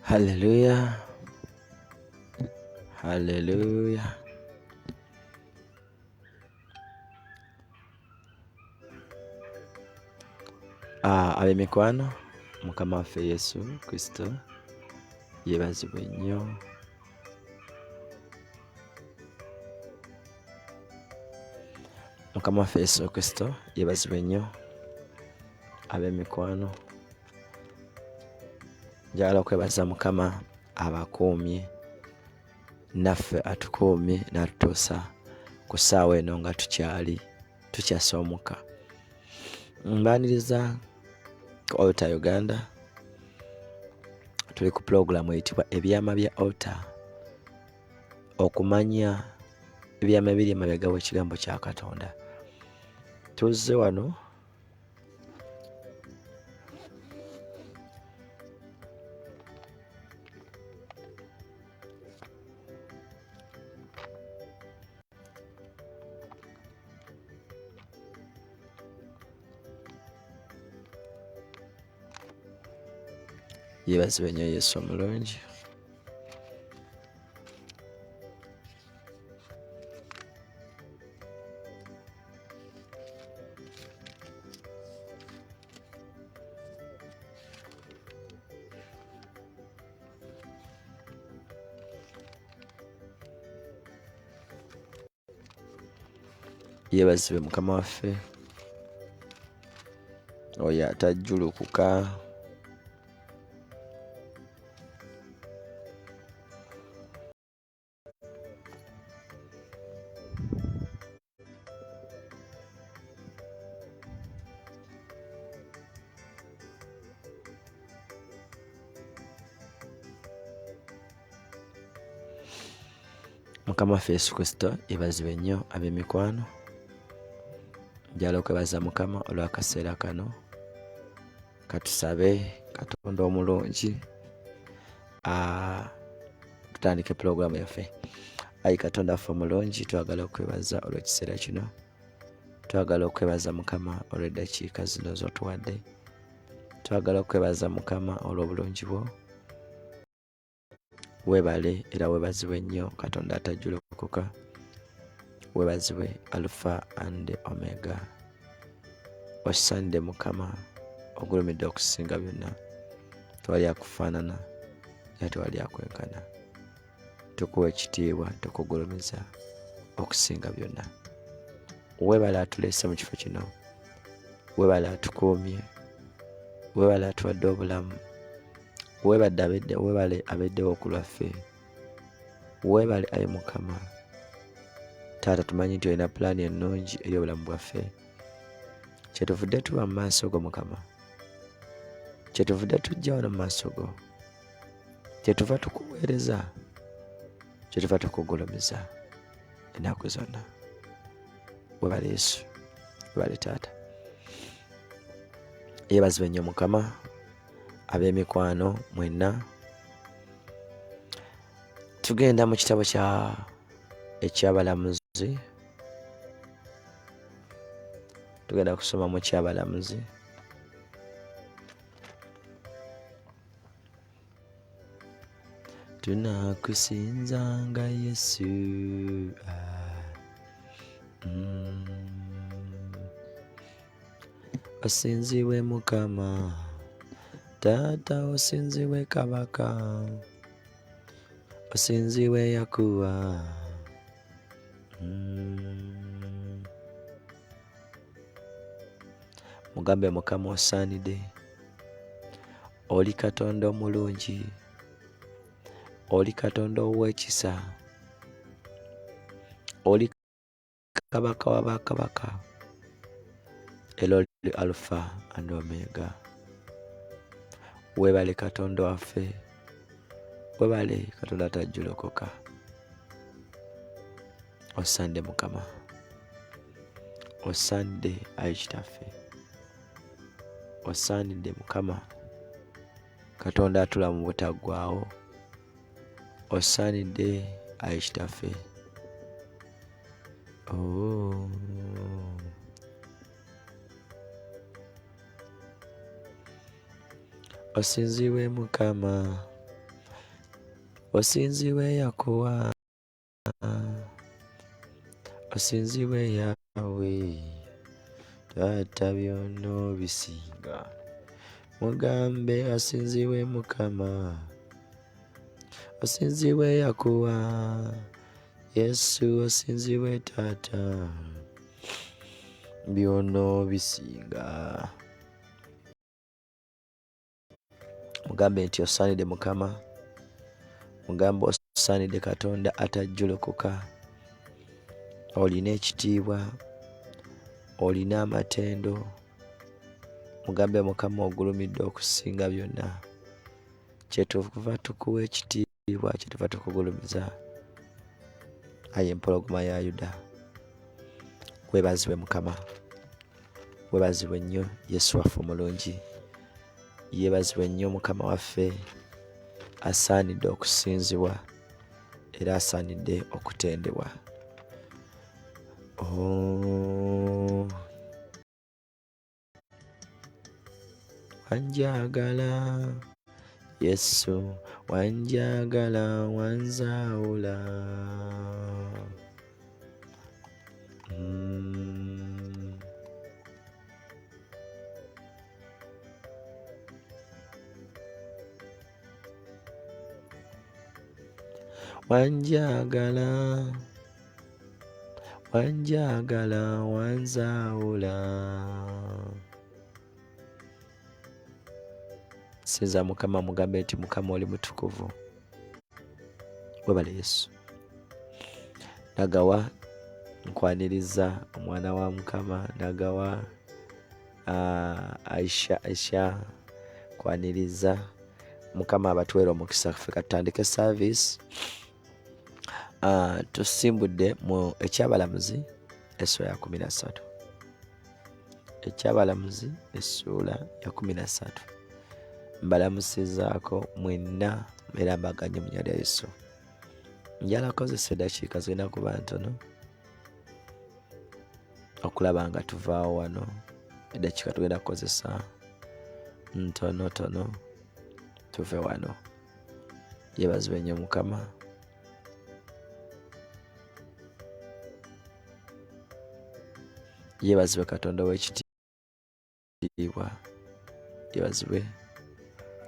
Hallelujah. Hallelujah. Ab'emikwano, Mukama waffe Yesu Kristo yeebazibwe nnyo. Mukama waffe Yesu Kristo yeebazibwe nnyo. Ab'emikwano, njagala okwebaza Mukama abakuumye, naffe atukuumye n'atutuusa ku ssaawa eno nga tukyasoomuka. Mbaaniriza ku Altar Uganda, tuli ku pulogulaamu eyitibwa Ebyama bya Altar, okumanya ebyama ebiri emabega w'ekigambo kya Katonda. Tuzze wano yeebazibwe nnyo Yesu omulungi. Yeebazibwe Mukama waffe oyo atajjulukuka. Mukama waffe Yesu Kristo yeebazibwe nnyo. Ab'emikwano, njagala okwebaza Mukama olw'akaseera kano. Katusabe Katonda omulungi tutandike pulogulaamu yaffe. Ayi Katonda waffe omulungi, twagala okwebaza olw'ekiseera kino. Twagala okwebaza Mukama olw'eddakiika zino z'otuwadde. Twagala okwebaza Mukama olw'obulungi bwo. Weebale era weebazibwe nnyo Katonda atajjulukuka. Weebazibwe Alpha and Omega. Osaanidde Mukama, ogulumidde okusinga byonna. Tewali akufaanana era tewali akwenkana. Tukuwa ekitiibwa, tukugulumiza okusinga byonna. Weebale atuleese mu kifo kino. Weebale atukuumye. Weebale atuwadde obulamu. Weebale abeddewo ku lwaffe. Weebale ayi Mukama. Taata, tumanyi nti olina pulaani ennungi eri obulamu bwaffe. Kyetuvudde tuba mu maaso go Mukama. Kyetuvudde tujja wano mu maaso go. Kyetuva tukuweereza. Kyetuva tukugulumiza ennaku zonna. Weebale Yesu. Weebale Taata. Yeebazibwe nnyo Mukama. Ab'emikwano mwenna, tugenda mu kitabo eky'Abalamuzi. Tugenda kusoma mu ky'Abalamuzi. Tunakusinzanga Yesu, osinzibwe Mukama. Taata osinzibwe Kabaka, osinzibwe Yakuwa. Mugambe Mukama osaanidde. Oli Katonda omulungi. Oli Katonda ow'ekisa. Oli Kabaka wa bakabaka. Era oli Alpha and Omega. Weebale Katonda waffe. Weebale Katonda atajjulukuka. Osaanidde Mukama, osaanidde Ayi Kitaffe, osaanidde Mukama Katonda atula mu butaggwaawo, osaanidde Ayi Kitaffe. Oh. Osinzibwe Mukama, osinzibwe Yakowa, osinzibwe Yahwe, Taata byonna bisinga. Mugambe asinzibwe Mukama, osinzibwe Yakowa, Yesu osinzibwe Taata, byonna bisinga. Mugambe nti osaanidde Mukama, mugambe osaanidde Katonda atajjulukuka, olina ekitiibwa, olina amatendo. Mugambe Mukama ogulumidde okusinga byonna, kyetuva tukuwa ekitiibwa, kyetuva tukugulumiza. Ayi empologoma ya Yuda, weebazibwe Mukama, weebazibwe nnyo Yesu waffe omulungi, yeebazibwe nnyo Mukama waffe, asaanidde okusinzibwa era asaanidde okutendebwa. Oh. Wanjagala Yesu, wanjagala wanzaawula. Wanjagala, wanjagala wanzaawula. Sinza Mukama, mugambe nti Mukama oli mutukuvu. Webale Yesu. Nagawa nkwaniriza omwana wa Mukama, nagawa Aisha kwaniriza. Mukama abatuweera omukisa. Ffe katandike service. Tusimbudde mu ekyabalamuzi essula ya 13. Ekyabalamuzi essula ya 13. Mbalamusizaako mwenna era mbaganye mu nnya lya Yesu. Njala kozesa eddakiika zirina kuba ntono okulaba nga tuvaawo wano. Eddakiika tugenda kukozesa ntonotono tuve wano. Yeebazibwe nnyo Mukama. Yeebazibwe Katonda w'ekitiibwa, yeebazibwe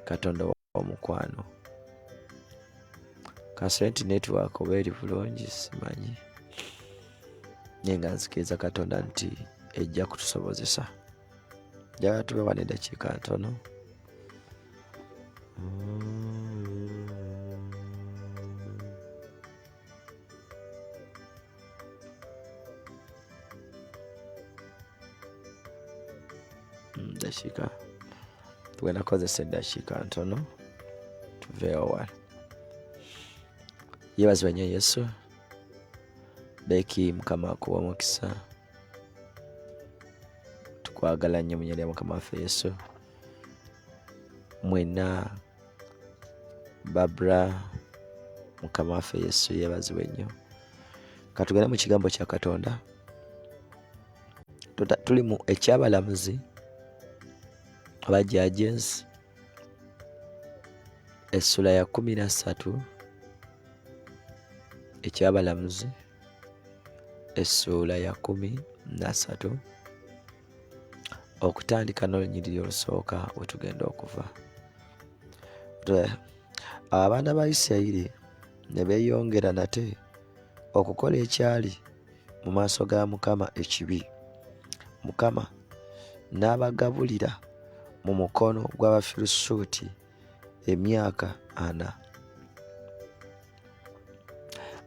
Katonda w'omukwano. Kasita nti network oba eri bulungi simanyi, naye nga nzikiriza Katonda nti ejja kutusobozesa. Njagala tube wano eddakiika ntono. Eddakiika tugenda kukozesa eddakiika ntono tuveewo wano. Yeebazibwe nnyo Yesu. Beeki Mukama akuwa omukisa. Tukwagala nnyo mu nnya lya Mukama waffe Yesu. Mwenna Babra, Mukama waffe Yesu yeebazibwe nnyo. Katugende mu kigambo kya Katonda. Tuli mu ekyabalamuzi oba Judges essula ya 13. Ekyabalamuzi essula ya 13 okutandika n'olunyiriri olusooka we tugenda okuva. Abaana ba Isirayiri ne beeyongera nate okukola ekyali mu maaso ga Mukama ekibi. Mukama n'abagabulira mu mukono gw'Abafirisuuti emyaka 40.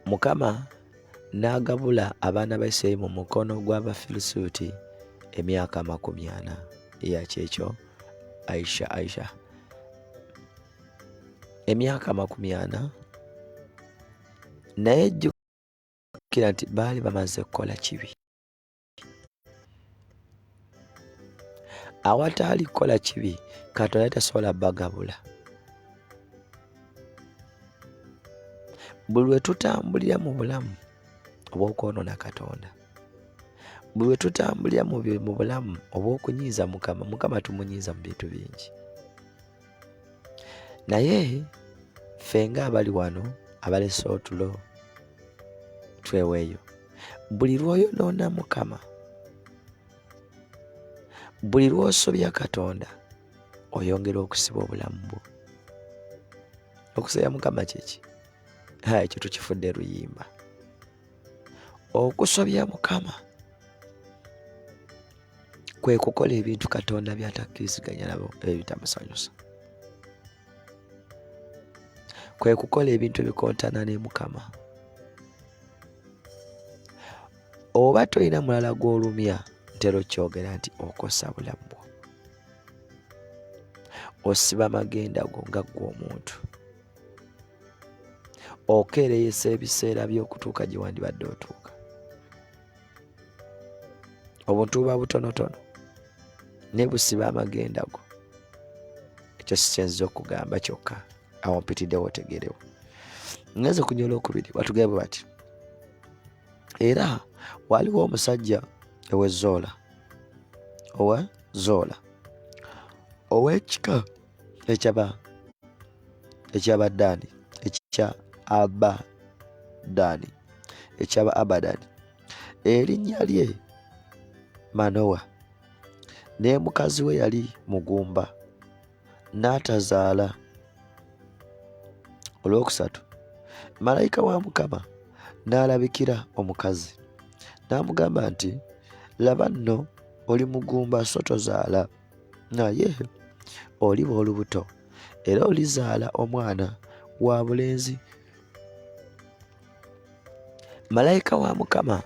Mukama n'agabula abaana ba Isirayiri mu mukono gw'Abafirisuuti emyaka 40. Yakyekyo Aisha emyaka 40. Naye kira nti baali bamaze kukola kibi. Awataali kukola kibi, Katonda tasobola bagabula. Buli lwe tutambulira mu bulamu obw'okwonoona Katonda, buli lwe tutambulira mu bulamu obw'okunyiiza Mukama, Mukama tumunyiiza mu bintu bingi. Naye ffe ng'abali wano abalese otulo tweweeyo, buli lw'oyonoona Mukama, buli lw'osobya Katonda, oyongera okusiba obulamu bwo. Okusobya Mukama kiki? Ekyo tukifudde luyimba. Okusobya Mukama kwe kukola ebintu Katonda by'atakkiriziganya nabo, ebitamusanyusa. Kwe kukola ebintu ebikontana ne Mukama. Oba tolina mulala gw'olumya, ntera okyogera nti okosa bulamu bwo. Osiba amagenda go nga ggwe omuntu. Okeereyesa ebiseera by'okutuuka gye wandibadde otuuka. Obuntu buba butonotono ne busiba amagenda go. Ekyo si kyenziza okugamba kyokka, awo mpitiddewo otegerewo. Ngenze ku nyola okubiri, batugambye bati era waliwo omusajja ow'ekika eky'Abadani, eky'aba Abadani, erinnya lye Manowa, ne mukazi we yali mugumba, n'atazaala. Olwokusatu, malayika wa Mukama n'alabikira omukazi n'amugamba nti, laba nno oli mugumba so tozaala, naye oliba olubuto era olizaala omwana wa bulenzi. Malayika wa Mukama,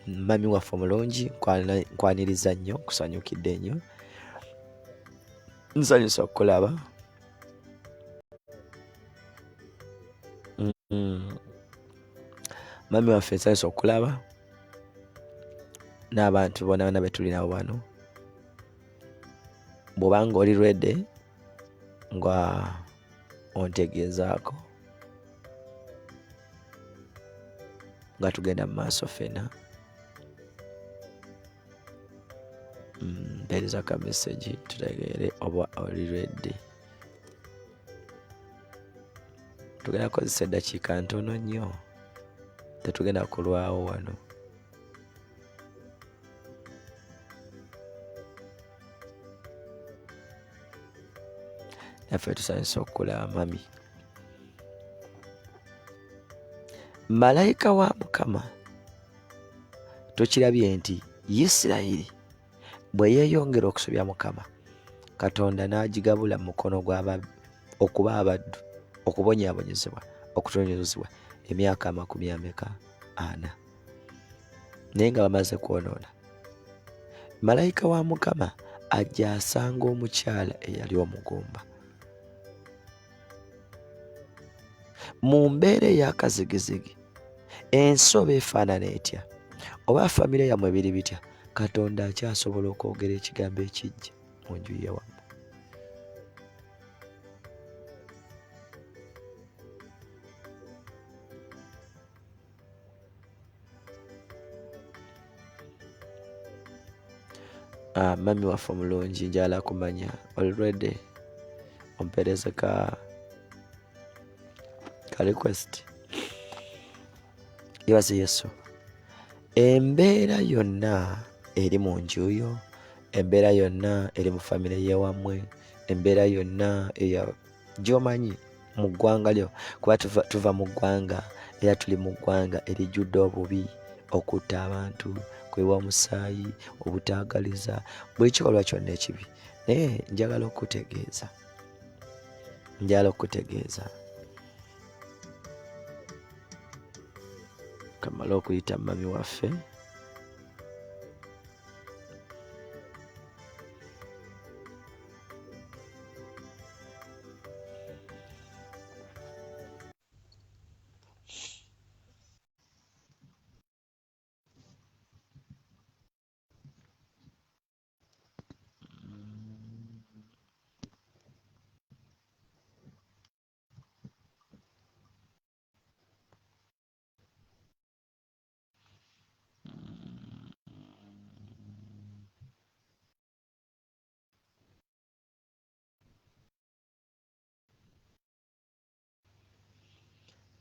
mami waffe omulungi, nkwaniriza nnyo, kusanyukidde nnyo, nsanyusa okulaba. Mami waffe nsanyusa okulaba n'abantu bonna be tuli nabo wano. Bw'obanga oli ready nga ontegeezaako nga tugenda mu maaso ffena. Mpeereza ka message tutegeere oba oli ready. Tugenda kukozesa eddakiika ntono nnyo, tetugenda kulwawo wano. Naffe tusanyusa okulaba mami. Malayika wa Mukama tukirabye nti Isirayiri bwe yeeyongera okusobya Mukama, Katonda n'agigabula mu mukono okuba abaddu, okubonyaabonyezebwa, okutonyezebwa emyaka 40. Naye nga bamaze kwonoona, malayika wa Mukama ajja asanga omukyala eyali omugumba. Mu mbeera ey'akazigizigi, ensobe efaanana etya, oba famire yammwe biri bitya, Katonda akyasobola okwogera ekigambo ekijja mu nju y'ewammwe. Mami waffe omulungi, njala kumanya already ompereze ka request. Yebaze Yesu. Embeera yonna eri mu nju yo, embeera yonna eri mu famire y'ewammwe, embeera yonna gy'omanyi mu ggwanga lyo, kuba tuva mu ggwanga era tuli mu ggwanga erijjudde obubi, okutta abantu, kwewa omusaayi, obutaagaliza, buli kikolwa kyonna ekibi. Naye njagala okukutegeeza, kamala okuyita mami waffe.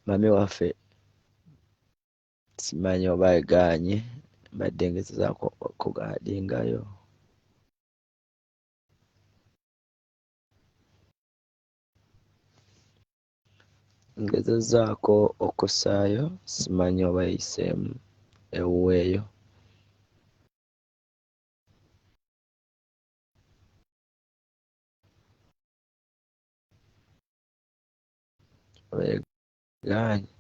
mami waffe simanyi oba egaanye mbadde ngezezaako okugaadingayo. Ngezezaako okussaayo simanyi oba eyiseemu ewuweeyo. Oba egaanye.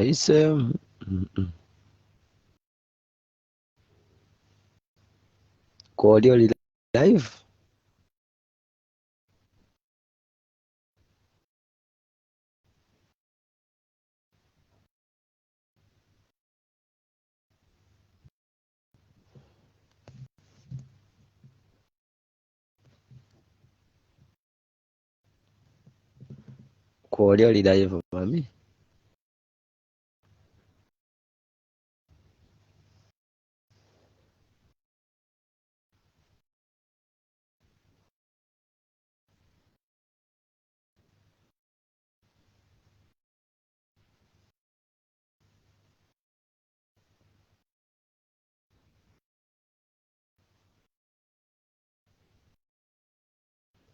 Eyiseemu. Kw'oli oli live? Kw'oli oli live mami?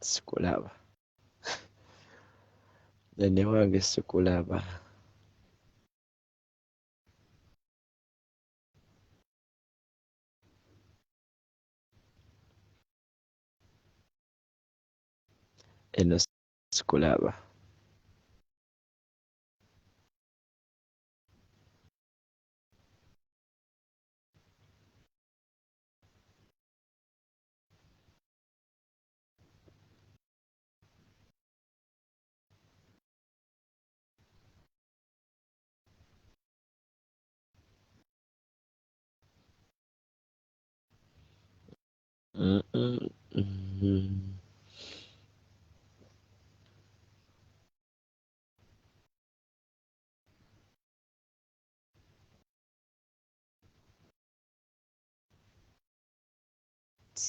Sikulaba. Ne wange sikulaba. Eno sikulaba.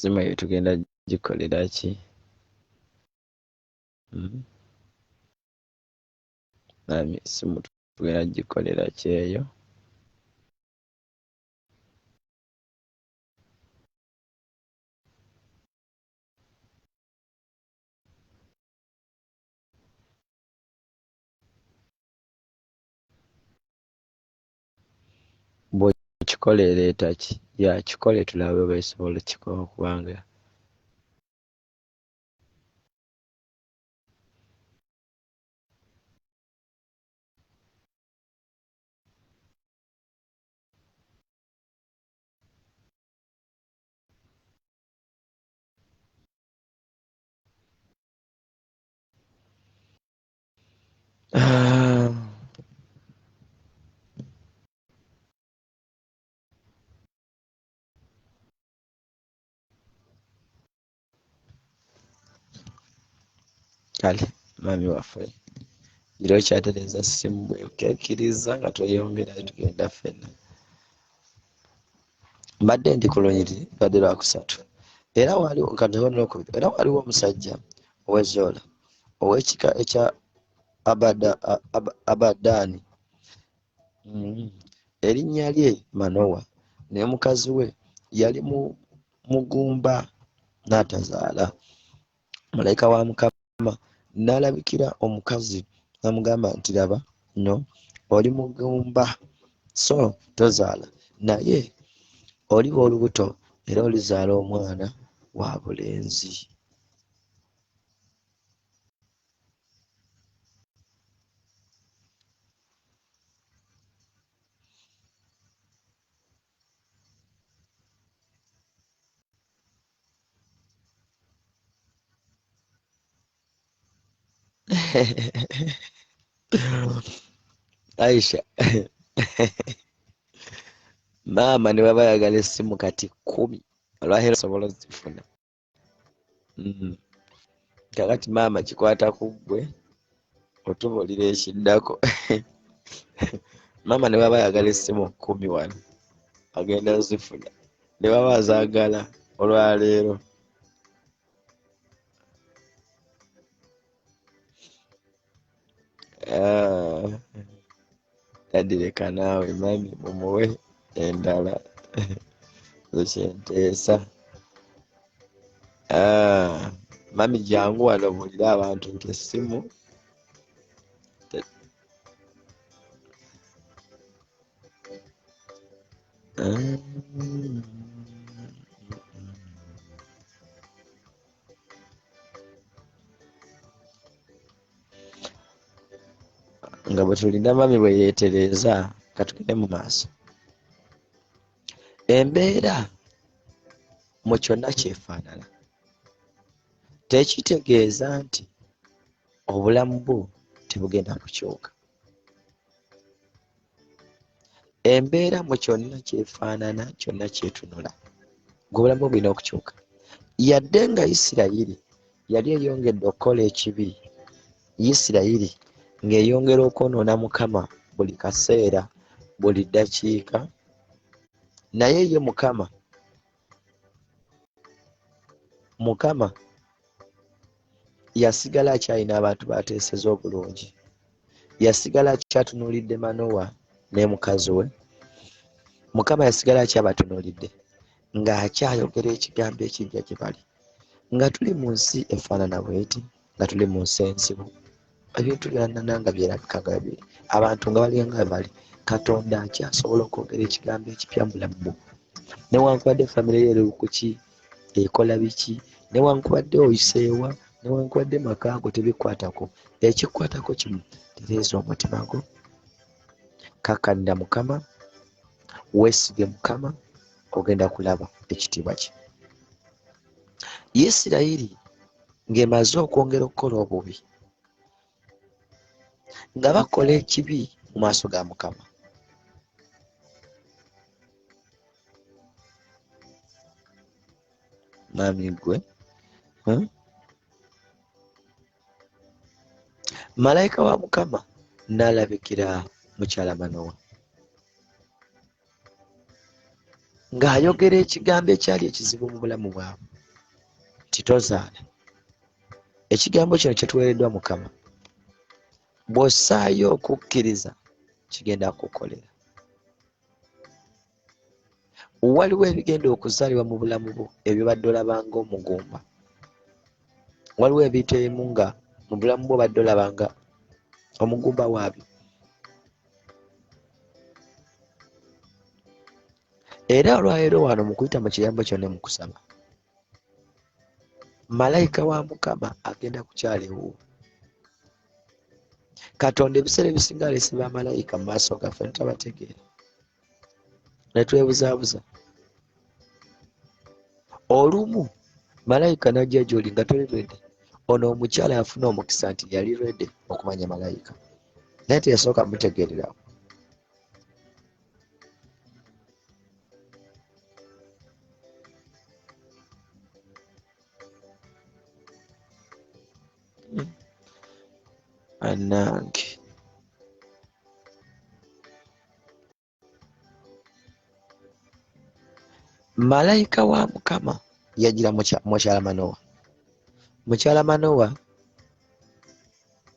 Simu eyo tugenda gikolera ki? Nami simu tugenda gikolera ki eyo? Bw'ekikola ereeta ki? Yakikole tulabe oba esobola okikola kubanga kale mami waffe gira okyatereza simu bwe okekkiriza nga tweyongerayo tugenda ffenna. Mbadde ndi ku lunyiriri lwadde lwakusatu era waliwo omusajja ow'ezoola ow'ekika ekya Abadaani, erinnya lye Manowa, naye mukazi we yali mugumba n'atazaala. Malayika wa Mukama n'alabikira omukazi n'amugamba nti laba no oli mugumba so tozaala, naye oliba olubuto era olizaala omwana wa bulenzi. Aisha maama ne baba yagala essimu kati 10 olwahera osobola ozifuna. Kakati maama kikwata ku ggwe otubulira ekiddako. Maama ne baba yagala essimu 10 wano agenda ozifuna ne baba azaagala olwaleero. Tadireka naawe mami mumuwe endala ekyenteesa. Mami jangu wano bulira abantu nti essimu nga bwe tulinda mami bwe yeetereeza katugende mu maaso. Embeera mu kyonna kyefaanana tekitegeeza nti obulamu bwo tebugenda kukyuka. Embeera mu kyonna kyefaanana kyonna kyetunula ng'obulamu bwo bulina okukyuka. Yadde nga Isirayiri yali eyongedde okukola ekibi, Isirayiri ng'eyongera okwonoona Mukama buli kaseera buli ddakiika, naye ye Mukama yasigala akyalina abantu bateeseza obulungi. Yasigala akyatunuulidde Manowa ne mukazi we. Mukama yasigala akyabatunuulidde ng'akyayogera ekigambo ekijja gye bali. Nga tuli mu nsi efaanana bweti, nga tuli mu nsi ensibu, ebintu byonna nga byerabika nga biri, abantu nga bali nga bali, Katonda akyasobola okwogera ekigambo ekipya mu bulamu bwo. Newankubadde famire yo eri ku ki, ekola biki, newankubadde oyiseewa, newankubadde maka go tebikwatako, ekikwatako kimu, tereeza omutima gwo, kakkanira Mukama, weesige Mukama, ogenda kulaba ekitiibwa kye. Isirayiri ng'emaze okwongera okukola obubi, nga bakola ekibi mu maaso ga Mukama. Mami gwe malayika wa Mukama n'alabikira mukyala Manowa ng'ayogera ekigambo ekyali ekizibu mu bulamu bwabwe nti tozaala. Ekigambo kino kyatuweereddwa Mukama, bw'ossaayo okukkiriza kigenda kukolera. Waliwo ebigenda okuzaalibwa mu bulamu bwo ebyo badde olabanga omugumba. Waliwo ebintu ebimu nga mu bulamu bwo badde olabanga omugumba waabyo. Era olwaleero wano mu kuyita mu kigambo kyonna mu kusaba, malayika wa Mukama agenda kukyalewo. Katonda ebiseera ebisinga aleese bamalayika mu maaso gaffe ne tabategeera, ne twebuzaabuza. Olumu malayika n'ajja gy'oli nga toli lwedde. Ono omukyala yafuna omukisa nti yali lwedde okumanya malayika, naye teyasooka mutegeererawo. Annange malayika wa Mukama yajjira mukyala Manowa. Mukyala Manowa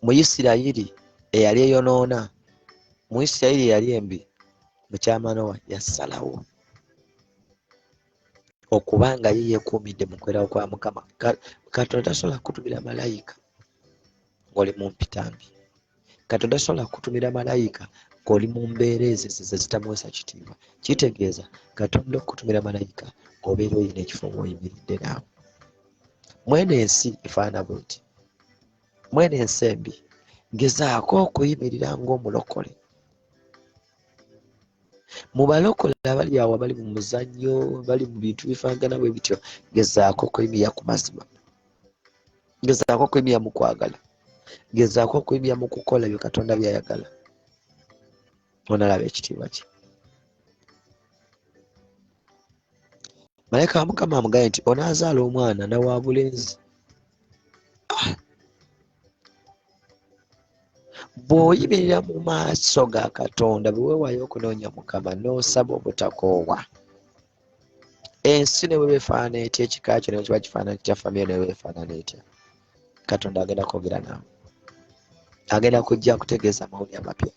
mu Isirayiri eyali eyonoona, mu Isirayiri eyali embi, mukyala Manowa yasalawo okubanga ye yeekuumidde mu kwerawo kwa Mukama. Katonda tasobola kutumira malayika ng'oli mu mpitambi. Katonda tasobola kutumira malayika ng'oli mu mbeera ezo zitamuweesa kitiibwa. Kitegeeza Katonda okutumira malayika obeera oyina ekifo mw'oyimiridde naawe. Mweno ensi efaana bweti, mweno ensi embi, gezaako okuyimirira ng'omulokole. Mu balokole abali awo abali mu muzannyo, bali mu bintu bifaagana bwe bityo, gezaako okuyimirira ku mazima, gezaako okuyimirira mu kwagala, gezaako okuyimya mu kukola bye Katonda byayagala, onalaba ekitiibwa kye. Malayika wa Mukama amugambye nti onaazaala omwana na wa bulenzi. Bw'oyimirira mu maaso ga Katonda, bwe weewaayo okunoonya Mukama n'osaba obutakoowa, ensi ne bwe beefaanana etya, ekika kyo ne kiba kifaanana kitya, famire ne bwe beefaanana etya, Katonda agenda kwogera naawe, agenda kujja kutegeeza amawulire amapya.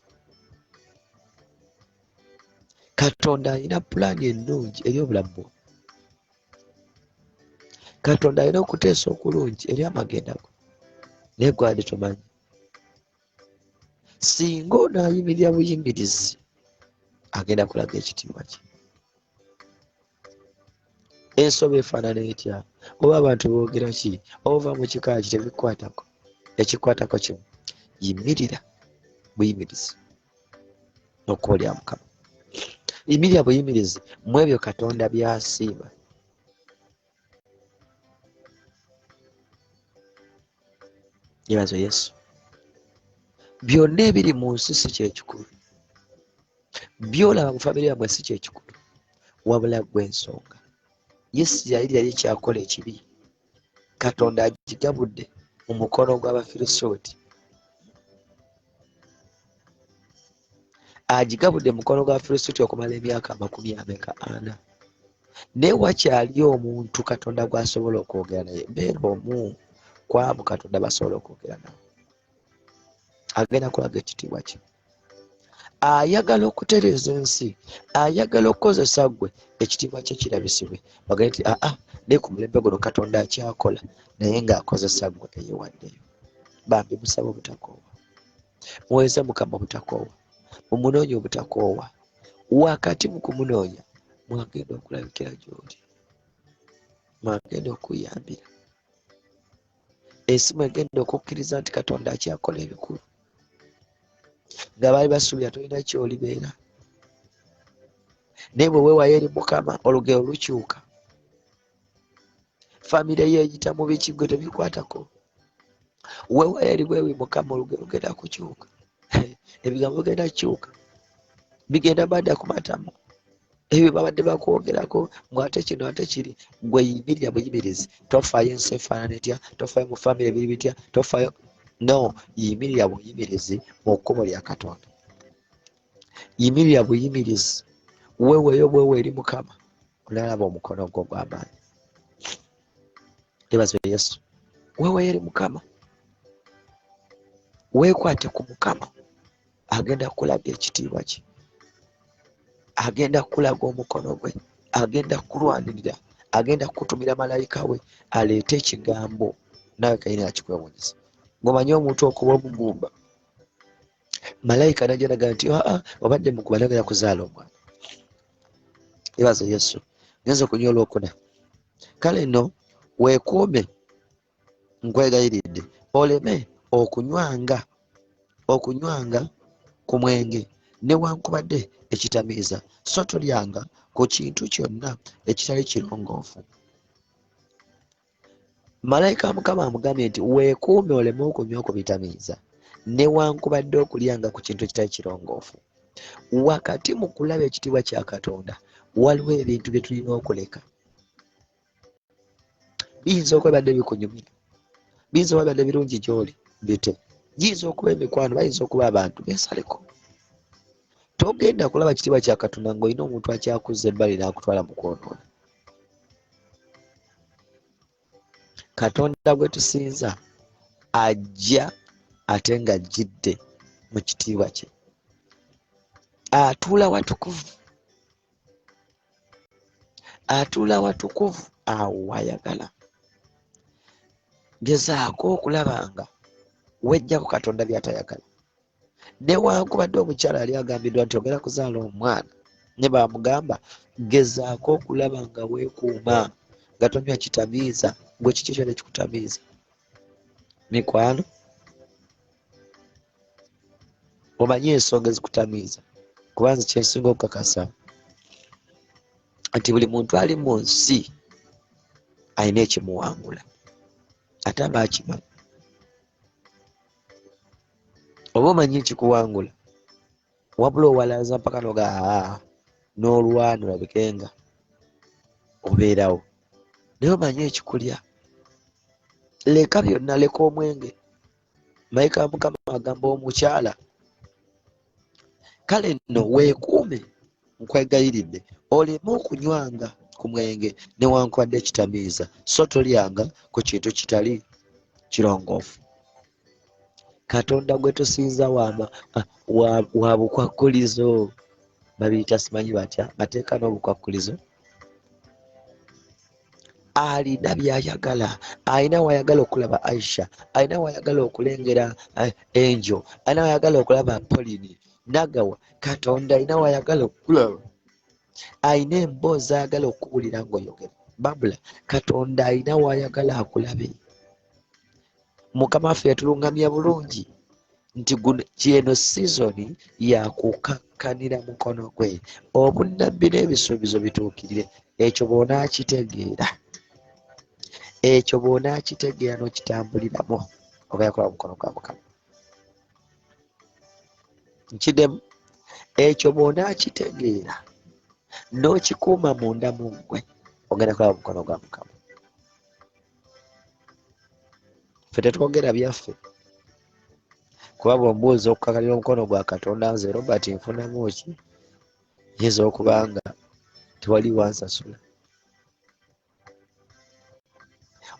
Katonda alina pulaani ennungi eri obulamu bwo. Katonda alina okuteesa okulungi eri amagenda go, naye gwandi tomanyi. Singa onaayimirira buyimirizi, agenda kulaga ekitiibwa kye. Ensobe efaanana etya, oba abantu boogera ki, ova mu kika ki, tebikwatako. Ekikwatako kimu, yimirira buyimirizi n'okukolera Mukama. Yimirira buyimirizi mu ebyo Katonda by'asiima. Yebazo Yesu. Byonna ebiri mu nsi si kyekikulu, byolaba mu famire yammwe si kyekikulu, wabula gw'ensonga. Isirayiri yali kyakola ekibi, Katonda agigabudde mu mukono gw'Abafirisuuti, agigabudde mu mukono gw'Abafirisuuti okumala emyaka 40. Naye wakyali omuntu Katonda gw'asobola okwogera naye. Beera omu ku abo Katonda basobola okwogera naye. Agenda kulaga ekitiibwa kye. Ayagala okutereeza ensi, ayagala okukozesa ggwe, ekitiibwa kye kirabisibwe. Bagambye nti naye ku mulembe guno Katonda akyakola, naye ng'akozesa ggwe eyewaddeyo. Bambi musaba obutakoowa, muweereze Mukama obutakoowa, mumunoonye obutakoowa. Wakati mu kumunoonya mwagenda okulabikira gy'oli, mwagenda okuyambira. Ensi mwegenda okukkiriza nti Katonda akyakola ebikulu. Nga baali basuubira tolina ky'olibeera, naye bwe weewaayo eri Mukama olugero lukyuka. Famire yeeyita mu biki, gwe tebikwatako. Weewaayo eri bwewi Mukama olugero lugenda kukyuka. Ebigambo bigenda kukyuka, bigenda badda ku matamu. Ebyo babadde bakwogerako ngu ate kino ate kiri. Gwe yimirira buyimirizi, tofaayo ensi efaanana etya, tofaayo mu famire biri bitya, tofaayo. No, yimirira buyimirizi mu kkubo lya Katonda. Yimirira buyimirizi, weeweeyo bwewe eri Mukama, olalaba omukono gwo gw'amaanyi. Yebazo Yesu. Weeweeyo eri Mukama, weekwate ku Mukama, agenda kulaga ekitiibwa kye, agenda kulaga omukono gwe, agenda kulwanirira, agenda kutumira malayika we aleete ekigambo, naawe kayini akikwewuunyisa. Ng'omanyi omuntu okuba omugumba, malayika najja naga nti obadde mukuba nagenda kuzaala omwana. Yebazo Yesu. Ngenze okunywa olwokuna. Kale nno weekuume, nkwegayiridde oleme okunywanga ku mwenge newankubadde ekitamiiza, so tolyanga ku kintu kyonna ekitali kirongoofu. Malayika wa Mukama amugambye nti weekuume oleme okunywa ku bitamiiza newankubadde okulyanga ku kintu ekitali kirongoofu. Wakati mu kulaba ekitiibwa kya Katonda waliwo ebintu bye tulina okuleka. Biyinza okwebadde bikunyumira, biyinza okwebadde birungi gy'oli, bite. Giyinza okuba emikwano, bayinza okuba abantu, beesaleko. Togenda kulaba kitiibwa kya Katonda ng'olina omuntu akyakuzza ebbali n'akutwala mu kwonoona. Katonda gwe tusinza ajja ate ng'ajjidde mu kitiibwa kye. Atuula watukuvu, atuula watukuvu awo wayagala. Gezaako okulaba nga wejjako Katonda by'atayagala. Newankubadde omukyala yali agambiddwa nti ogenda kuzaala omwana, ne bamugamba gezaako okulaba nga weekuuma, nga tonywa kitamiiza. Gwe kiki kyonna ekikutamiiza? Mikwano, omanyi ensonga ezikutamiiza? Kubanza kyensinga okukakasa nti buli muntu ali mu nsi alina ekimuwangula, ate aba akimanyi. oba omanyi ekikuwangula wabula owalaza mpaka noga n'olwana olabikenga obeerawo naye omanyi ekikulya leka byonna leka omwenge malayika wa Mukama agamba omukyala kale nno weekuume nkwegayiridde oleme okunywanga ku mwenge newankubadde kitamiiza so tolyanga ku kintu kitali kirongoofu. Katonda gwe tusinza wa bukwakkulizo babiyita simanyi batya mateeka n'obukwakkulizo alina byayagala, alina wayagala okulaba Aisha, alina wayagala okulengera Angel, alina wayagala okulaba Pauline Nagawa. Katonda alina wayagala okulaba, alina emboozi ayagala okuwulira ng'oyogera babula. Katonda alina wayagala akulabe. Mukama waffe yatulungamya bulungi nti eno sizoni yakukakkanira mukono gwe obunnabbi n'ebisuubizo bituukirire. Ekyo bw'onaakitegeera, ekyo bw'onaakitegeera n'okitambuliramu oba yakola mukono gwa Mukama. Nkiddemu, ekyo bw'onaakitegeera n'okikuuma munda mu ggwe ogenda kulaba mukono gwa Mukama. Ffe tetwogera byaffe kuba bw'ombuuza okukakalira omukono gwa Katonda nze Robert nfunamu ki, yinza okubanga tewali wansasula.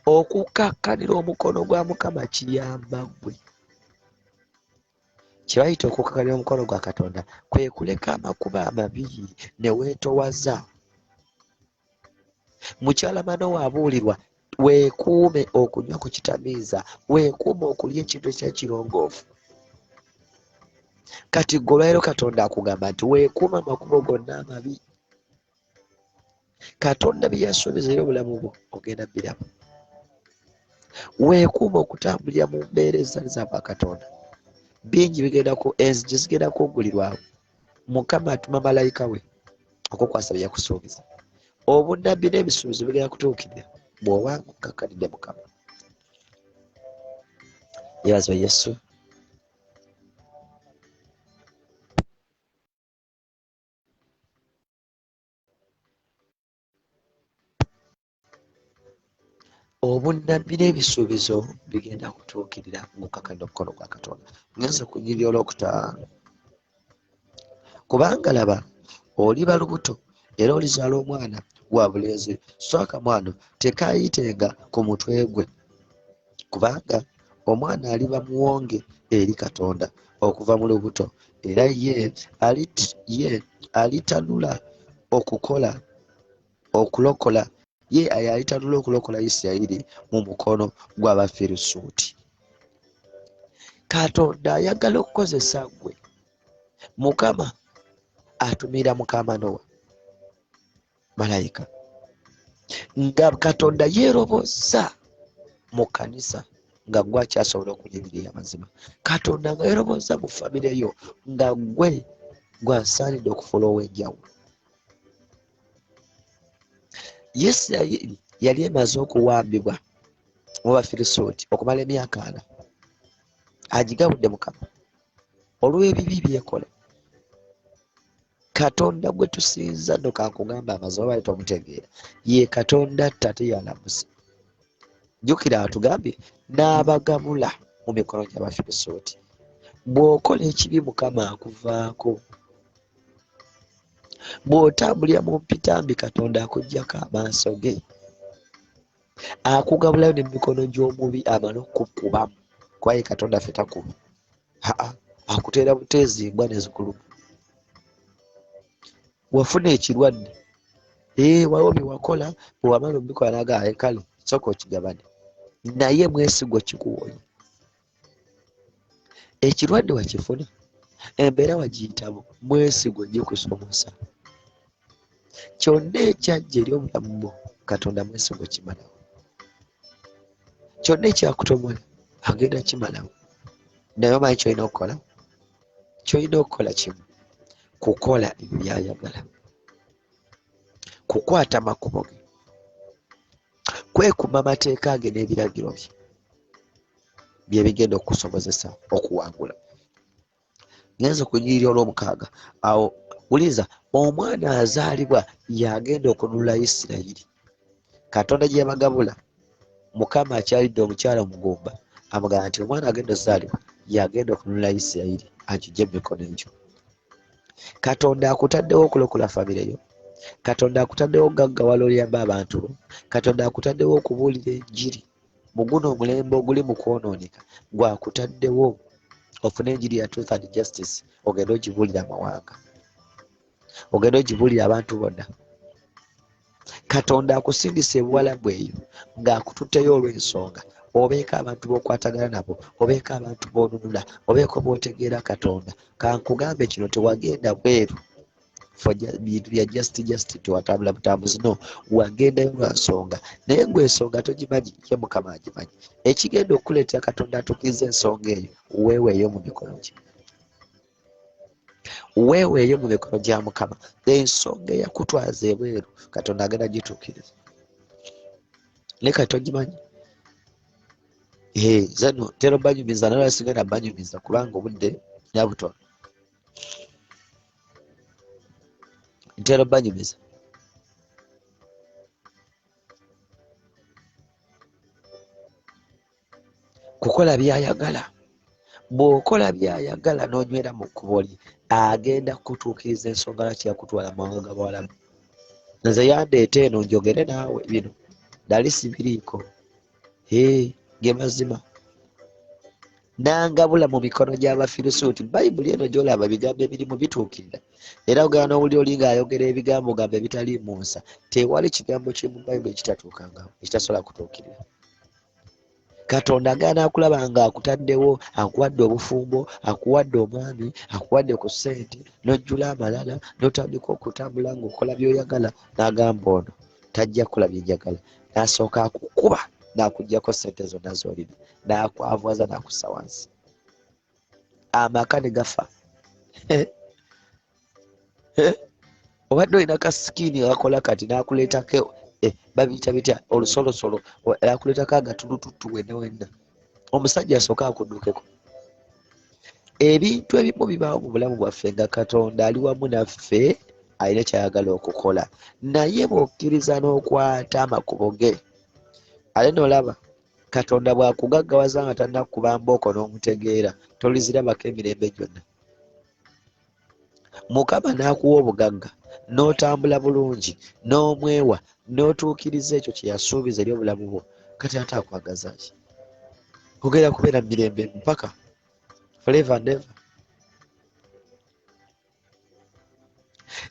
Okukakkanira omukono gwa Mukama kiyamba ggwe. Kye bayita okukakkanira omukono gwa Katonda kwe kuleka amakuba amabi ne weetowaza. Mukyala Manowa abuulirwa weekuume okunywa ku kitamiiza, weekuume okulya ekintu ekyekirongoofu. Kati gwe olwaleero Katonda akugamba nti weekuume amakubo gonna amabi. Katonda bye yasuubiza eri obulamu bwo ogenda biraba. Weekuume okutambulira mu mbeera ezitali za Katonda. Bingi enzigi zigenda kuggulirwawo. Mukama atuma malayika we okukwasa bye yakusuubiza. Obunnabbi n'ebisuubizo bigenda kutuukirira bw'obanga okakkalidde Mukama. Yeebazibwe Yesu. Obunnabbi n'ebisuubizo bigenda kutuukirira ng'okakkalidde omukono gwa Katonda. Ngenze ku nnyiriri olwokutaano. Kubanga laba oliba lubuto era olizaala omwana wa bulenzi, so akamwano tekaayitenga ku mutwe gwe, kubanga omwana aliba muwonge eri Katonda okuva mu lubuto, era ye alitanula okulokola Isirayiri mu mukono gw'Abafirisuuti. Katonda ayagala okukozesa ggwe. Mukama atumira Mukama Nowa malayika nga Katonda yeeroboza mu kkanisa nga gwe akyasobola okunyigirira amazima. Katonda nga yeeroboza mu famire yo nga gwe gwasaanidde okufuula ow'enjawulo. Isirayiri yali emaze okuwambibwa mu Bafirisuuti okumala emyaka 4. Agigabudde Mukama olw'ebibi byekola. Katonda gwe tusinza nno kankugamba amazima bali tomutegeera, ye Katonda tate yalamuzi. Jjukira atugambye n'abagabula mu mikono gy'Abafirisuuti. Bw'okola ekibi Mukama akuvaako. Bw'otambulira mu mpitambi Katonda akuggyako amaaso ge. Akugabulayo n'emikono gy'omubi amala okukubamu. Kwaye Katonda ffe takuba. Akuteera buteezimbwa n'ezikuluma. Wafuna ekirwadde, waliwo bye wakola bwe wamala obikola naga kale sooka okigabane, naye mwesigwa kikuwonya. Ekirwadde wakifuna, embeera wagiyitamu, mwesigwa gikusomosa. Kyonna ekyajja eri obulamu bwo Katonda mwesigwa kimalawo. Kyonna ekyakutomola agenda kimalawo. Naye omanyi kyolina okukola? Kyolina okukola kimu, kukola ebyo by'ayagala, kukwata makubo ge, kwekuuma amateeka ge n'ebiragiro bye, bye bigenda okukusobozesa okuwangula. ngenza okunyirira olw'omukaaga. Awo wuliza, omwana azaalibwa yagenda okununula Isirayiri. Katonda gye yabagabula, Mukama akyalidde omukyala omugumba amugamba nti omwana agenda ozaalibwa yagenda okununula Isirayiri, agijje mu mikono egyo. Katonda akutaddewo okulokola famire yo. Katonda akutaddewo gaggawala oyamba abantu bo. Katonda akutaddewo okubuulira enjiri mu guno omulembe oguli mu kwonooneka. Gwakutaddewo ofune enjiri ya truth and justice, ogenda ogibuulira amawanga, ogenda ogibuulira abantu bonna. Katonda akusindisa ebuwalabu eyo ng'akututteyo olw'ensonga. Obeeko abantu b'okwatagana nabo, obeeko abantu b'onunula, obeeko b'otegeera Katonda. Kankugambe kino, tewagenda bweru bintu bya just tewatambula butambuzi, no, wagendayo lwa nsonga. Naye gwe ensonga togimanyi, ye Mukama agimanyi. Ekigenda okuleetera Katonda atuukiriza ensonga eyo, weeweeyo mu mikono gye. Weeweeyo mu mikono gya Mukama. Ensonga eyakutwaza ebweru, Katonda agenda gituukiriza. Naye kati togimanyi. Zano ntera banyumiza, naye sigenda banyumiza kubanga obudde nyabutono. Ntera banyumiza. Kukola byayagala. Bw'okola byayagala n'onywera mu kkubo lye, agenda kutuukiriza ensonga lwaki yakutwala mu mawanga g'Abawalabu. Nze yandeeta eno njogere naawe bino, dali sibiriiko. Ge mazima. Nangabula mu mikono gy'Abafirisuuti. Bayibuli eno gy'olaba ebigambo ebirimu bituukirira. Era ogenda n'owulira oli ng'ayogera ebigambo gambo ebitali mu nsa. Tewali kigambo kiri mu Bayibuli ekitatuukangawo, ekitasobola kutuukirira. Katonda agaana akulaba ng'akutaddewo, akuwadde obufumbo, akuwadde omwami, akuwadde ku ssente, n'ojjula amalala, n'otandika okutambula ng'okola by'oyagala, n'agamba ono tajja kukola bye njagala. N'asooka akukuba n'akuggyako ssente zonna z'olina, n'akwavwaza n'akussa wansi. Amaka ne gafa. Obadde olina kasikiini akakola kati n'akuleetako babiyita bitya, olusolosolo, akuleetako agatulututtu wenna wenna. Omusajja asooka akuddukeko. Ebintu ebimu bibaawo mu bulamu bwaffe nga Katonda ali wamu naffe, alina kyayagala okukola. Naye bw'okkiriza n'okwata amakubo ge, ale n'olaba Katonda bw'akugaggawaza nga tannakuba mbooko n'omutegeera, tolizirabako emirembe gyonna. Mukama n'akuwa obugagga, n'otambula bulungi, n'omwewa, n'otuukiriza ekyo kye yasuubiza eri obulamu bwo, kati ate akwagaza ki? Ogenda kubeera mu mirembe mpaka forever and ever.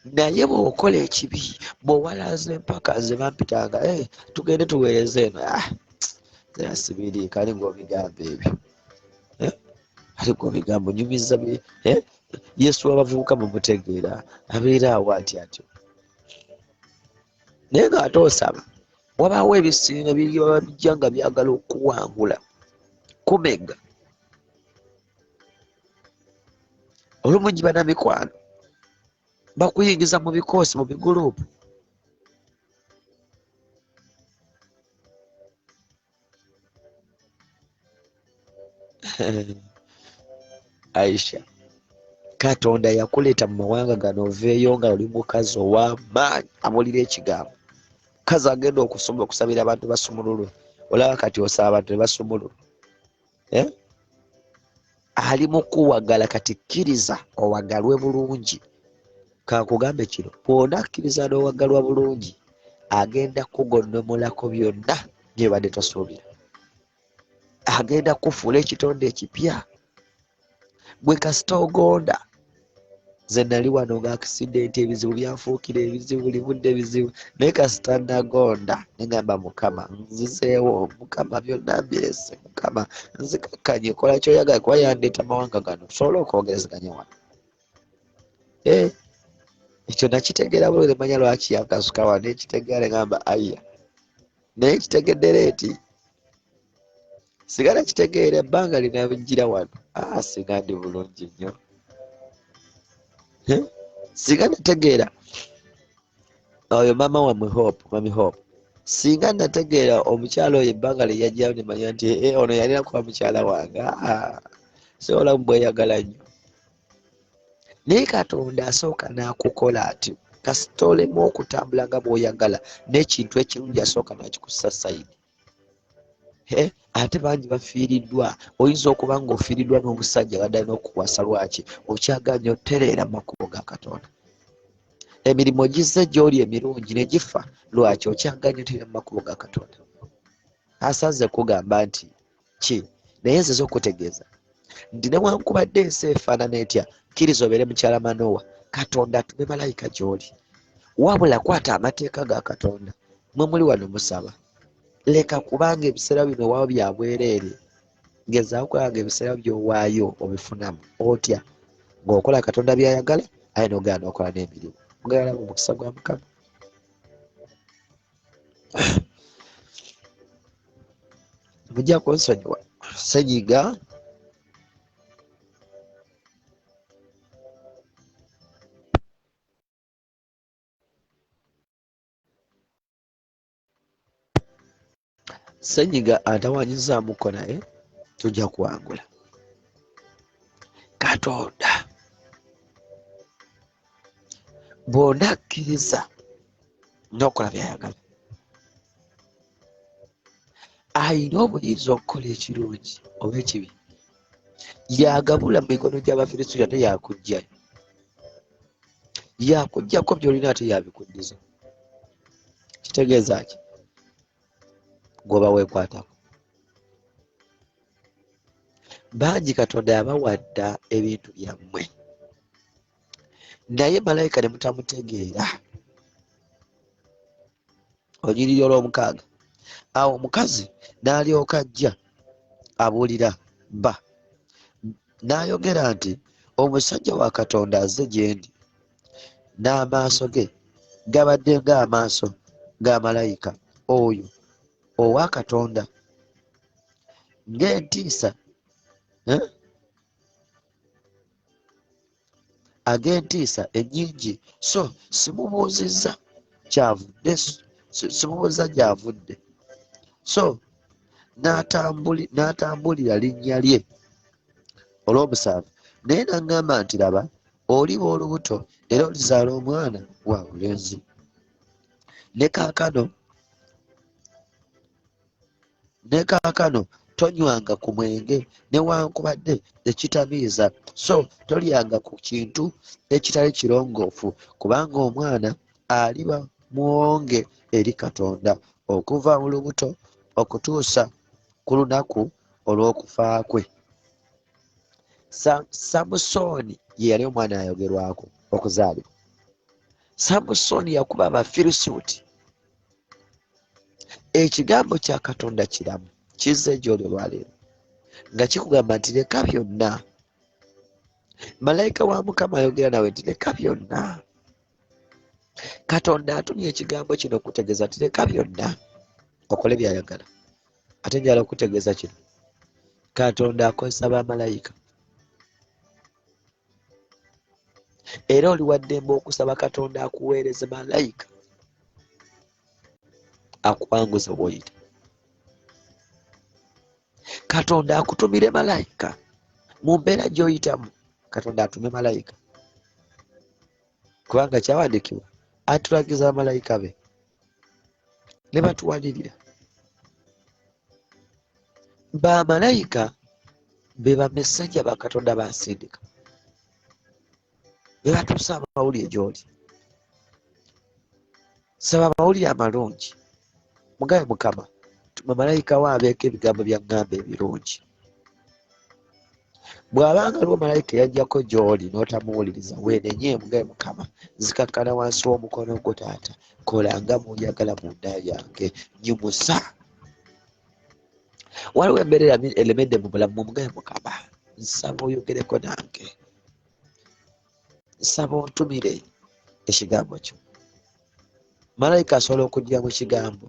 Naye bw'okola ekibi, bw'owalaza empaka ze bampitanga, tugende tuweereze eno, zera sibiriika, ali ng'obigambo ebyo. Ali ng'obigambo nyumiza Yesu w'abavubuka mumutegeera, abeera awo atyo. Naye ng'ate osaba, wabaawo ebisinga bijja nga byagala okuwangula, kumega. Olumu giba na mikwano, bakuyingiza mu bikoosi, mu biguruupu. Aisha, Katonda yakuleeta mu mawanga gano oveeyo nga oli mukazi ow'amaanyi amulira ekigambo. Mukazi agenda okusabira abantu basumululwe. Olaba kati osaba abantu ne basumululwa. Ali mu kuwagala, kati kkiriza owagalwe bulungi. Kankugambe kino, bw'onakkiriza n'owagalwa bulungi, agenda kugonnomolako byonna by'obadde tosuubira. Agenda kufuula ekitonde ekipya. Gwe kasita ogonda. Nze nali wano ng'akisidenti ebizibu byanfuukira ebizibu, buli budde ebizibu. Naye kasita nagonda, negamba Mukama, nzizeewo, Mukama byonna mbirese, Mukama nzikakkanye, kola ky'oyagala, kuba yandeeta amawanga gano, tusobole okwogerezeganya wano. Ekyo nakitegeera bulungi, manya lwaki yakasuka wano, nekitegeera negamba aya. Naye kitegedde leeti. Singa nakitegeera ebbanga linajjira wano, singa ndi bulungi nnyo. Singa nategeera oyo mama wammwe Mami Hope, singa nategeera omukyala oyo ebbanga lye yajjayo ne manya nti ono yalina kuba mukyala wange, so olamu bweyagala nnyo. naye Katonda asooka n'akukola ati kasita olema okutambula nga bw'oyagala n'ekintu ekirungi asooka n'akikussa sayidi. Ate bangi bafiiriddwa. Oyinza okuba ng'ofiiriddwa n'omusajja badde alina okukwasa. Lwaki? Okyaganya otereera mu makubo ga Katonda. Emirimu gizze gy'oli emirungi ne gifa. Lwaki? Okyaganya otereera mu makubo ga Katonda. Asaze kugamba nti ki? Naye nziza okutegeeza nti newankubadde ensi efaanana etya, kkiriza obeere mukyala Manowa, Katonda atume malayika gy'oli. Wabula kwata amateeka ga Katonda. Mwe muli wano musaba. Leka kubanga ebiseera bino waawo bya bwereere. Ngezaawo kubanga ebiseera by'owaayo obifunamu. Otya? Ng'okola Katonda by'ayagala, aye n'ogenda n'okola n'emirimu. Mugala mu mukisa gwa Mukama. Mujja kunsonyiwa. Senyiga atawaanyizaamuko naye tujja kuwangula. Katonda bw'onakkiriza n'okola by'ayagala, ayina obuyinza okukola ekirungi oba ekibi. Yagabula mu mikono gy'Abafirisuuti ate yakuggyayo. Yakuggyako by'olina ate yabikuddiza. Kitegeeza ki? Gw'oba weekwatako. Bangi Katonda yabawadda ebintu byammwe, naye malayika ne mutamutegeera. Olunyiriri olw'omukaaga. Awo omukazi n'alyoka ajja abuulira bba, n'ayogera nti omusajja wa Katonda azze gye ndi, n'amaaso ge gabadde ng'amaaso ga malayika oyo owa Katonda, ng'entiisa ag'entiisa ennyingi. So simubuuzizza kyavudde, simubuuza gy'avudde. So n'atambulira linnya lye olw'omusanvu. Naye n'aŋŋamba nti laba, oliba olubuto era olizaala omwana wa bulenzi. Ne kaakano tonywanga ku mwenge newankubadde ekitamiiza, so tolyanga ku kintu ekitali kirongoofu, kubanga omwana aliba muwonge eri Katonda okuva mu lubuto okutuusa ku lunaku olw'okufa kwe. Samusooni ye yali omwana ayogerwako okuzaalibwa. Samusooni yakuba Abafirisuuti. Ekigambo kya Katonda kiramu, kizze gy'oli olwaleero nga kikugamba nti leka byonna. Malayika wa Mukama ayogera nawe nti leka byonna. Katonda atumye ekigambo kino okutegeeza nti leka byonna okole by'ayagala. Ate njala okutegeeza kino, Katonda akozesa bamalayika. Era oli waddembe okusaba Katonda akuweereze malayika akuwanguze bw'oyita. Katonda akutumire malayika mu mbeera gy'oyitamu. Katonda atume malayika, kubanga kyawandiikibwa atulagiza bamalayika be ne batuwalirira. Bamalayika be bamesajja ba Katonda bansindika, be batuusa amawulire gy'oli. Saba amawulire amalungi. Mugabe Mukama, tuma malayika we abeeko ebigambo bya ŋŋamba ebirungi. Bw'abanga aliwo malayika yajjako gy'oli n'otamuwuliriza, weenenye. Mugabe Mukama, nzikakkana wansi w'omukono gwo Taata, kola nga bw'oyagala mu nda yange, nyimusa. Waliwo embeera elemedde mu bulamu. Mugabe Mukama, nsaba oyogereko nange, nsaba ontumire ekigambo kyo. Malayika asobola okujjira mu kigambo.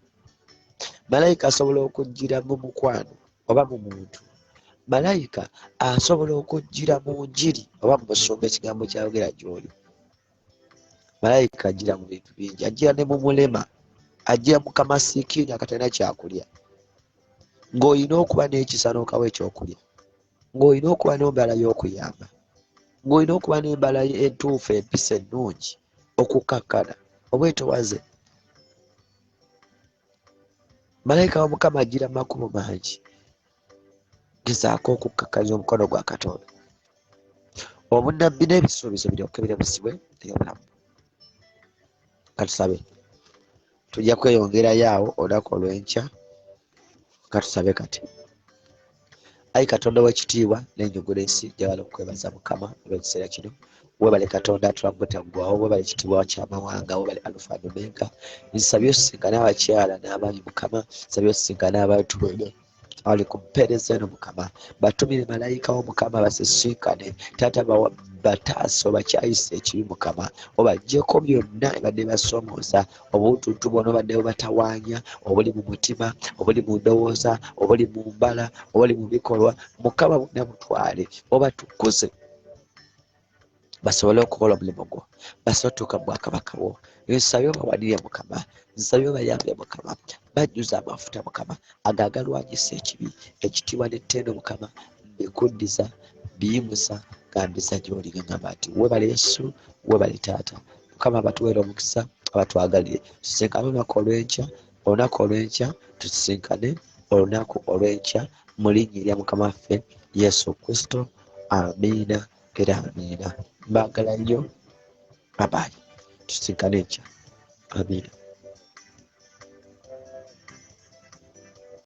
Malayika asobola okujjira mu mukwano oba mu muntu. Malayika asobola okujjira mu njiri oba mu musumba ekigambo kyayogera gy'oli. Malayika ajjira mu bintu bingi. Ajjira ne mu mulema, ajjira mu kamasikiini akatalina kyakulya, ng'olina okuba n'ekisa n'okawa ekyokulya, ng'olina okuba n'ombeera y'okuyamba, ng'olina okuba n'embala entuufu empisa ennungi okukkakkana obwetowaze. Malayika w'Omukama ajjira makubo mangi, gezaako okukkakkanya omukono gwa Katonda, obunnabbi n'ebisuubizo biryoke birebusibwe eri obulamu. Katusabe. Tujja kweyongerayo awo olunaku olw'enkya. Katusabe kati. Ayi Katonda w'ekitiibwa n'ennyugulo ensi, njagala okwebaza Mukama olw'ekiseera kino. Weebale Katonda atulamuteggwawo, weebale ekitiibwa ky'amawanga, weebale Alufa ne Omega. Nsabye osisinkane abakyala n'abaami Mukama, nsabye osisinkane abantu bonna abali ku mpeereza eno Mukama. Batumire malayika w'Omukama basisinkane. Taata bataasa obakyayisa ekibi Mukama, obaggyeko byonna ebadde basoomooza, obutuntu bwonna obadde bubatawaanya, obuli mu mutima, obuli mu ndowooza, obuli mu mbala, obuli mu bikolwa. Mukama bonna butwale obatukuze, basobole okukola omulimu gwo, basobole otuuka mu bwakabaka bwo. Nsabye obawanire Mukama, nsabye obayambe Mukama, bajjuze amafuta Mukama agagalwanyisa ekibi, ekitiibwa n'ettendo Mukama, mbikuddiza, biyimusa, gambisa gy'oli ngamba nti weebale Yesu, weebale Taata. Mukama batuweere omukisa, abatwagalire. Tusisinkane olunaku olw'enkya, olunaku olw'enkya tusisinkane olunaku olw'enkya mu linnya erya Mukama waffe Yesu Kristo. Amiina era amiina. Mbaagala nnyo. Bye bye. Tusisinkane enkya. Amiina.